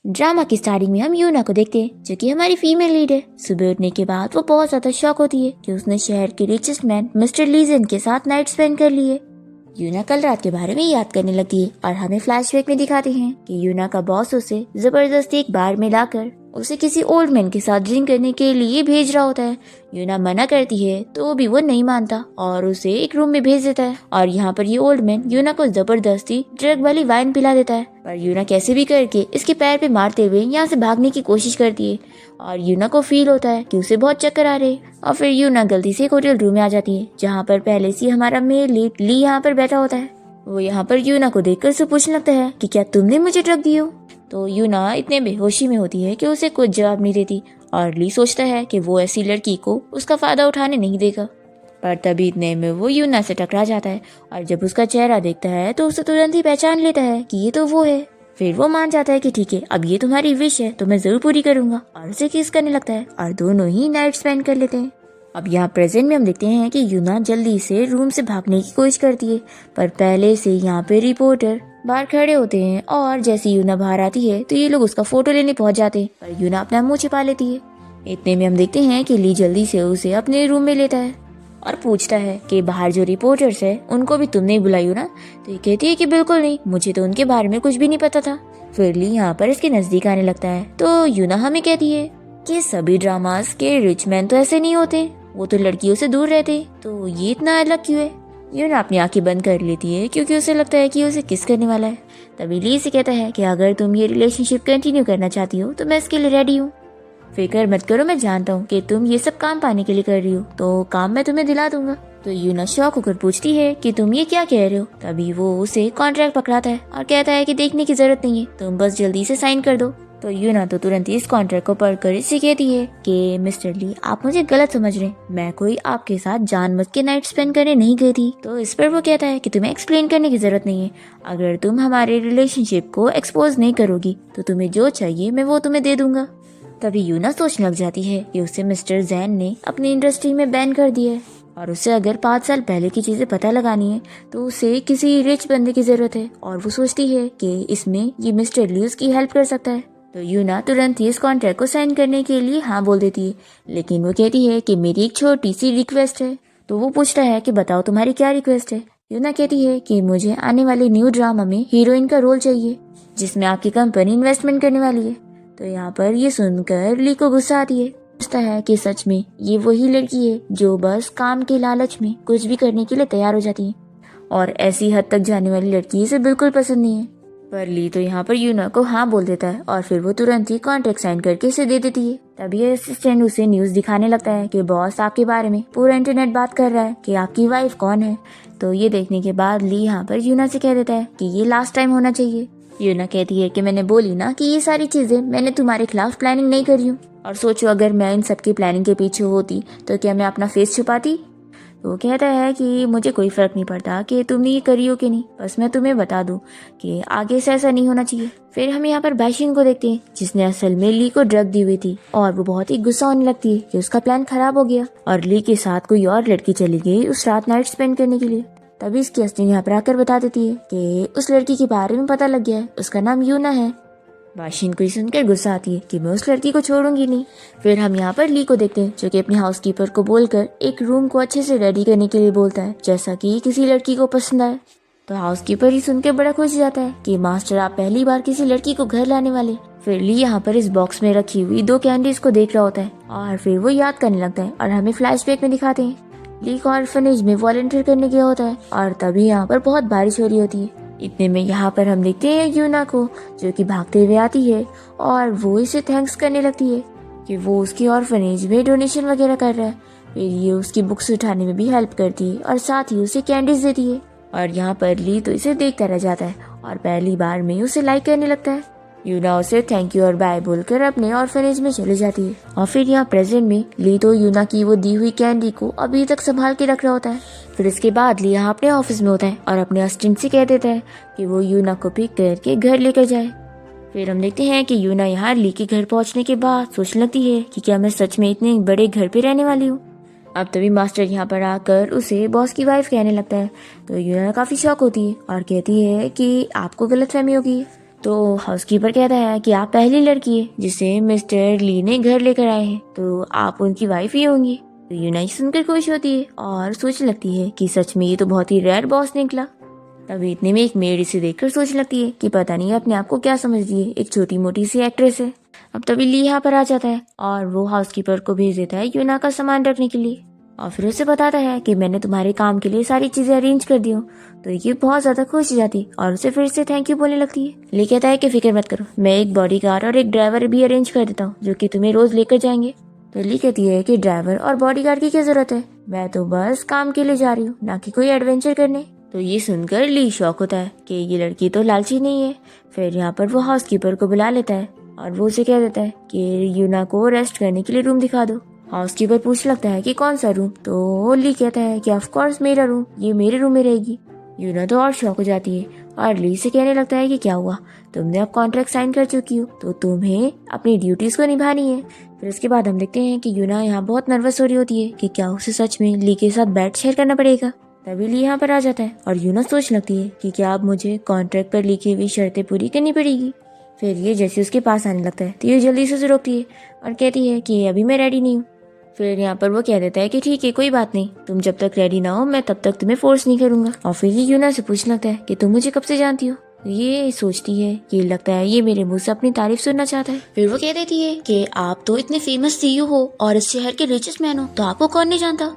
Drama की starting में हम यूना को देखते हैं जो कि हमारी फीमेल लीड है। सुबह उठने के बाद वो बहुत ज्यादा शॉक होती है कि उसने शहर के रिचेस्ट मैन मिस्टर लीजन के साथ नाइट स्पेंड कर ली है। यूना कल रात के बारे में याद करने लगती है और हमें फ्लैशबैक में दिखाते हैं कि यूना का बॉस उसे जबरदस्ती एक बार में लाकर उसे किसी ओल्ड मैन के साथ ड्रिंक करने के लिए भेज रहा होता है। यूना मना करती है तो भी वो नहीं मानता और उसे एक रूम में भेज देता है और यहाँ पर ये ओल्ड मैन यूना को जबरदस्ती ड्रग वाली वाइन पिला देता है। पर यूना कैसे भी करके इसके पैर पे मारते हुए यहाँ से भागने की कोशिश करती है और यूना को फील होता है कि उसे बहुत चक्कर आ रहे हैं और फिर यूना गलती से एक होटल रूम में आ जाती है जहाँ पर पहले से हमारा मेल लीड ली यहाँ पर बैठा होता है। वो यहाँ पर यूना को देखकर उसे पूछने लगता है कि क्या तुमने मुझे ड्रग दी हो। तो यूना इतने बेहोशी में होती है कि उसे कुछ जवाब नहीं देती और ली सोचता है कि वो ऐसी लड़की को उसका फायदा उठाने नहीं देगा। पर तभी इतने में वो यूना से टकरा जाता है और जब उसका चेहरा देखता है तो उसे तुरंत ही पहचान लेता है कि ये तो वो है। फिर वो मान जाता है कि ठीक है, अब ये तुम्हारी विश है तो मैं जरूर पूरी करूंगा और उसे किस करने लगता है और दोनों ही नाइट स्पेंड कर लेते हैं। अब यहाँ प्रेजेंट में हम देखते हैं कि यूना जल्दी से रूम से भागने की कोशिश करती है पर पहले से यहाँ पे रिपोर्टर बाहर खड़े होते हैं और जैसे यूना बाहर आती है तो ये लोग उसका फोटो लेने पहुंच जाते हैं पर यूना अपना मुंह छिपा लेती है। इतने में हम देखते हैं कि ली जल्दी से उसे अपने रूम में लेता है और पूछता है कि बाहर जो रिपोर्टर्स है उनको भी तुमने ही बुलाई हो ना। तो ये कहती है कि बिल्कुल नहीं, मुझे तो उनके बारे में कुछ भी नहीं पता था। फिर ली यहाँ पर इसके नजदीक आने लगता है तो यूना हमें कहती है कि सभी ड्रामास के रिच मैन तो ऐसे नहीं होते, वो तो लड़कियों से दूर रहते, तो ये इतना अलग क्यों है। यूना अपनी आंखें बंद कर लेती है क्योंकि उसे लगता है कि उसे किस करने वाला है। तभी ली से कहता है कि अगर तुम ये रिलेशनशिप कंटिन्यू करना चाहती हो तो मैं इसके लिए रेडी हूँ। फिक्र मत करो, मैं जानता हूँ कि तुम ये सब काम पाने के लिए कर रही हो, तो काम मैं तुम्हें दिला दूंगा। तो यूना शॉक होकर पूछती है कि तुम ये क्या कह रहे हो। तभी वो उसे कॉन्ट्रैक्ट पकड़ाता है और कहता है कि देखने की जरूरत नहीं है, तुम बस जल्दी से साइन कर दो। तो यूना तो तुरंत ही इस कॉन्ट्रैक्ट को पढ़कर इसे कहती है कि मिस्टर ली, आप मुझे गलत समझ रहे हैं, मैं कोई आपके साथ जानबूझ के नाइट स्पेंड करने नहीं गई थी। तो इस पर वो कहता है कि तुम्हें एक्सप्लेन करने की जरूरत नहीं है, अगर तुम हमारे रिलेशनशिप को एक्सपोज नहीं करोगी तो तुम्हें जो चाहिए मैं वो तुम्हें दे दूंगा। तभी यूना सोचने लग जाती है कि उसे मिस्टर जैन ने अपनी इंडस्ट्री में बैन कर दिया है और उसे अगर 5 साल पहले की चीजें पता लगानी है तो उसे किसी रिच बंदे की जरूरत है और वो सोचती है कि इसमें ये मिस्टर ली उसकी हेल्प कर सकता है। तो यूना तुरंत ही इस कॉन्ट्रैक्ट को साइन करने के लिए हाँ बोल देती है, लेकिन वो कहती है कि मेरी एक छोटी सी रिक्वेस्ट है। तो वो पूछता है कि बताओ तुम्हारी क्या रिक्वेस्ट है। यूना कहती है कि मुझे आने वाले न्यू ड्रामा में हीरोइन का रोल चाहिए जिसमें आपकी कंपनी इन्वेस्टमेंट करने वाली है। तो यहाँ पर ये सुनकर ली को गुस्सा आती है, पूछता है कि सच में ये वही लड़की है जो बस काम के लालच में कुछ भी करने के लिए तैयार हो जाती है और ऐसी हद तक जाने वाली लड़की इसे बिल्कुल पसंद नहीं है। पर ली तो यहाँ पर यूना को हाँ बोल देता है और फिर वो तुरंत ही कॉन्ट्रैक्ट साइन करके इसे दे देती है। तभी असिस्टेंट उसे न्यूज दिखाने लगता है कि बॉस आपके बारे में पूरा इंटरनेट बात कर रहा है कि आपकी वाइफ कौन है। तो ये देखने के बाद ली यहाँ पर यूना से कह देता है कि ये लास्ट टाइम होना चाहिए। यूना कहती है कि मैंने बोली ना कि ये सारी चीजें मैंने तुम्हारे खिलाफ प्लानिंग नहीं करी हूँ, और सोचो अगर मैं इन सबकी प्लानिंग के पीछे होती तो क्या मैं अपना फेस छुपाती। वो कहता है कि मुझे कोई फर्क नहीं पड़ता कि तुमने ये करी हो कि नहीं, बस मैं तुम्हें बता दूं कि आगे से ऐसा नहीं होना चाहिए। फिर हम यहाँ पर बाइशिन को देखते हैं जिसने असल में ली को ड्रग दी हुई थी और वो बहुत ही गुस्सा होने लगती है कि उसका प्लान खराब हो गया और ली के साथ कोई और लड़की चली गई उस रात नाइट स्पेंड करने के लिए। तभी इसकी असिस्टेंट यहाँ पर आकर बता देती है कि उस लड़की के बारे में पता लग गया है, उसका नाम यूना है। बाशिन को सुनकर गुस्सा आती है कि मैं उस लड़की को छोड़ूंगी नहीं। फिर हम यहाँ पर ली को देखते हैं जो कि अपने हाउसकीपर को बोलकर एक रूम को अच्छे से रेडी करने के लिए बोलता है जैसा कि किसी लड़की को पसंद आए। तो हाउसकीपर ही सुनकर बड़ा खुश हो जाता है कि मास्टर आप पहली बार किसी लड़की को घर लाने वाले। फिर ली यहाँ पर इस बॉक्स में रखी हुई 2 कैंडीज को देख रहा होता है और फिर वो याद करने लगता है और हमें फ्लैशबैक में दिखाते हैं ली को ऑर्फनेज में वॉलंटियर करने गया होता है और तभी यहाँ पर बहुत बारिश हो रही होती है। इतने में यहाँ पर हम देखते हैं यूना को जो कि भागते हुए आती है और वो इसे थैंक्स करने लगती है कि वो उसकी ऑर्फनेज में डोनेशन वगैरह कर रहा है। फिर ये उसकी बुक्स उठाने में भी हेल्प करती है और साथ ही उसे कैंडीज देती है और यहाँ पर ली तो इसे देखता रह जाता है और पहली बार में उसे लाइक करने लगता है। यूना उसे थैंक यू और बाय बोलकर अपने ऑर्फनेज में चले जाती है और फिर यहाँ प्रेजेंट में ली तो यूना की वो दी हुई कैंडी को अभी तक संभाल के रख रहा होता है। फिर इसके बाद ली यहाँ अपने ऑफिस में होता है और अपने असिस्टेंट से कह देता है कि वो यूना को पिक करके घर लेकर जाए। फिर हम देखते हैं कि यूना यहाँ ली के घर पहुँचने के बाद सोचने लगती है कि क्या मैं सच में इतने बड़े घर पे रहने वाली हूँ। अब तभी मास्टर यहाँ पर आकर उसे बॉस की वाइफ कहने लगता है। तो यूना काफी शॉक होती है और कहती है कि आपको गलतफहमी होगी। तो हाउसकीपर कहता है कि आप पहली लड़की है जिसे मिस्टर ली ने घर लेकर आए हैं, तो आप उनकी वाइफ ही होंगी। तो यूना सुनकर खुश होती है और सोचने लगती है कि सच में ये तो बहुत ही रेयर बॉस निकला। तभी इतने में एक मेड इसे देखकर सोचने लगती है कि पता नहीं अपने आप को क्या समझ रही है, एक छोटी मोटी सी एक्ट्रेस है। अब तभी ली यहाँ पर आ जाता है और वो हाउसकीपर को भेज देता है यूना का सामान रखने के लिए और फिर उसे बताता है कि मैंने तुम्हारे काम के लिए सारी चीजें अरेंज कर दी हूँ। तो ये बहुत ज्यादा खुश हो जाती और उसे फिर से थैंक यू बोलने लगती है। ली कहता है कि फिक्र मत करो, मैं एक बॉडीगार्ड और एक ड्राइवर भी अरेंज कर देता हूँ जो कि तुम्हें रोज लेकर जाएंगे। तो ली कहती है कि ड्राइवर और बॉडीगार्ड की क्या जरूरत है, मैं तो बस काम के लिए जा रही हूँ, ना कि कोई एडवेंचर करने। तो ये सुनकर ली शॉक होता है कि ये लड़की तो लालची नहीं है। फिर यहाँ पर वो हाउसकीपर को बुला लेता है और वो उसे कह देता है कि यूना को रेस्ट करने के लिए रूम दिखा दो। हाउसकीपर पूछ लगता है कि कौन सा रूम। तो ली कहता है कि ऑफ कोर्स मेरा रूम, ये मेरे रूम में रहेगी। यूना तो और शॉक हो जाती है और ली से कहने लगता है कि क्या हुआ, तुमने अब कॉन्ट्रैक्ट साइन कर चुकी हो तो तुम्हें अपनी ड्यूटीज को निभानी है। फिर उसके बाद हम देखते हैं कि यूना यहाँ बहुत नर्वस हो रही होती है कि क्या उसे सच में ली के साथ बेड शेयर करना पड़ेगा। तभी ली यहाँ पर आ जाता है और यूना सोच लगती है कि क्या अब मुझे कॉन्ट्रैक्ट पर लिखी हुई शर्तें पूरी करनी पड़ेगी। फिर ये जैसे उसके पास आने लगता है तो ये जल्दी से उसे रोकती है और कहती है कि अभी मैं रेडी नहीं हूँ। फिर यहाँ पर वो कह देता है कि ठीक है कोई बात नहीं, तुम जब तक रेडी ना हो मैं तब तक तुम्हें फोर्स नहीं करूंगा। और फिर ये यूना से पूछने लगता है कि तुम मुझे कब से जानती हो। ये सोचती है कि लगता है ये मेरे मुंह से अपनी तारीफ सुनना चाहता है। फिर वो कह देती है कि आप तो इतने फेमस सीईओ हो और इस शहर के रिचेस्ट मैन हो, तो आपको कौन नहीं जानता।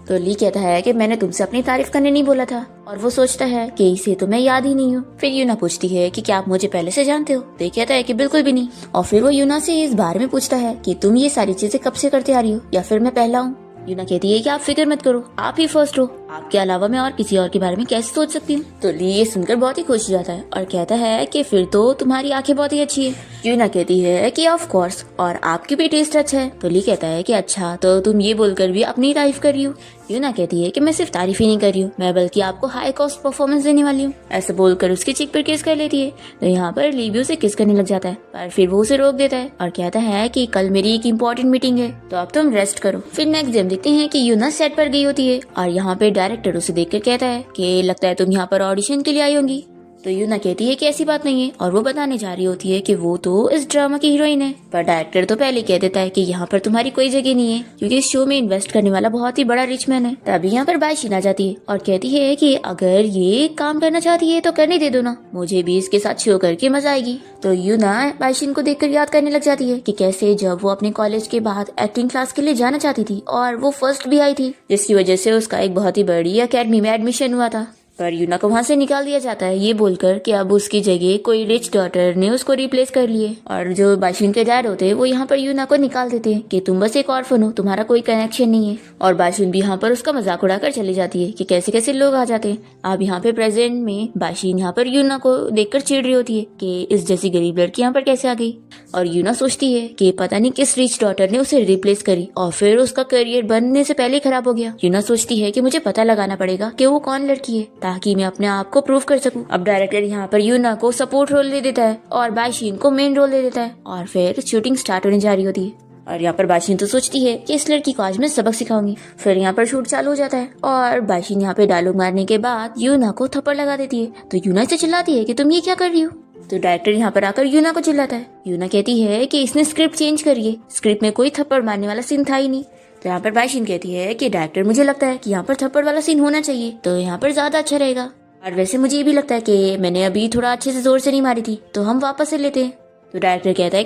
तो ली कहता है कि मैंने तुमसे अपनी तारीफ करने नहीं बोला था और वो सोचता है कि इसे तो मैं याद ही नहीं हूँ। फिर यूना पूछती है कि क्या आप मुझे पहले से जानते हो। तो ये कहता है कि बिल्कुल भी नहीं। और फिर वो यूना से इस बारे में पूछता है कि तुम ये सारी चीजें कब से करते आ रही हो या फिर मैं पहला हूँ। यूना कहती है कि आप फिक्र मत करो, आप ही फर्स्ट हो, आपके अलावा मैं और किसी और के बारे में कैसे सोच सकती हूँ। तो ली ये सुनकर बहुत ही खुश हो जाता है और कहता है कि फिर तो तुम्हारी आंखें बहुत ही अच्छी है। यूना कहती है कि ऑफ कोर्स, और आपकी भी टेस्ट अच्छा है। तो ली कहता है कि अच्छा, तो तुम ये बोलकर भी अपनी तारीफ कर रही हो। यूना कहती है कि मैं सिर्फ तारीफ ही नहीं कर रही हूँ, मैं बल्कि आपको हाई कॉस्ट परफॉर्मेंस देने वाली हूँ। ऐसा बोलकर उसकी चिक पर किस कर लेती है। तो यहाँ पर ली भी उसे किस करने लग जाता है, पर फिर वो उसे रोक देता है और कहता है कि कल मेरी एक इम्पोर्टेंट मीटिंग है, तो अब तुम रेस्ट करो। फिर नेक्स्ट डे देखते हैं कि यूना सेट पर गई होती है और यहाँ पे डायरेक्टर उसे देखकर कहता है कि लगता है तुम यहाँ पर ऑडिशन के लिए आई होंगी। तो यूना कहती है कि ऐसी बात नहीं है और वो बताने जा रही होती है कि वो तो इस ड्रामा की हीरोइन है। पर डायरेक्टर तो पहले कह देता है कि यहाँ पर तुम्हारी कोई जगह नहीं है क्योंकि इस शो में इन्वेस्ट करने वाला बहुत ही बड़ा रिच मैन है। तभी यहाँ पर बाइशिन आ जाती है और कहती है कि अगर ये काम करना चाहती है तो करने दे दो ना, मुझे भी इसके साथ शो करके मजा आएगी। तो यूना बाइशिन को देखकर याद करने लग जाती है कि कैसे जब वो अपने कॉलेज के बाद एक्टिंग क्लास के लिए जाना चाहती थी और वो फर्स्ट भी आई थी, जिसकी वजह से उसका एक बहुत ही बड़ी अकेडमी में एडमिशन हुआ था। पर यूना को वहाँ से निकाल दिया जाता है ये बोलकर कि अब उसकी जगह कोई रिच डॉटर ने उसको रिप्लेस कर लिए। और जो बाशिन के डैड होते हैं वो यहाँ पर यूना को निकाल देते हैं कि तुम बस एक ऑर्फन हो, तुम्हारा कोई कनेक्शन नहीं है। और बाशिन भी यहाँ पर उसका मजाक उड़ाकर चली जाती है कि कैसे कैसे लोग आ जाते हैं। अब यहाँ पे प्रेजेंट में बाशिन यहाँ पर यूना को देखकर चिढ़ रही होती है कि इस जैसी गरीब लड़की यहाँ पर कैसे आ गई। और यूना सोचती है कि पता नहीं किस रिच डॉटर ने उसे रिप्लेस करी और फिर उसका करियर बनने से पहले खराब हो गया। यूना सोचती है कि मुझे पता लगाना पड़ेगा कि वो कौन लड़की है ताकि मैं अपने आप को प्रूव कर सकूं। अब डायरेक्टर यहाँ पर यूना को सपोर्ट रोल दे देता है और बाशिन को मेन रोल दे देता है और फिर शूटिंग स्टार्ट होने जा रही होती है। और यहाँ पर बाशिन तो सोचती है कि इस लड़की को आज मैं सबक सिखाऊंगी। फिर यहाँ पर शूट चालू हो जाता है और बाशिन यहाँ पे डायलॉग मारने के बाद यूना को थप्पड़ लगा देती है। तो यूना से चिल्लाती है कि तुम ये क्या कर रही हो। तो डायरेक्टर यहाँ पर आकर यूना को चिल्लाता है। यूना कहती है कि इसने स्क्रिप्ट चेंज करी है, स्क्रिप्ट में कोई थप्पड़ मारने वाला सीन था ही नहीं। तो यहाँ पर बाशिन कहती है कि डायरेक्टर मुझे लगता है कि यहाँ पर थप्पड़ वाला सीन होना चाहिए, तो यहाँ पर ज्यादा अच्छा रहेगा। और वैसे मुझे ये भी लगता है कि मैंने अभी थोड़ा अच्छे से जोर से नहीं मारी थी, तो हम वापस से लेते हैं। तो डायरेक्टर कहता है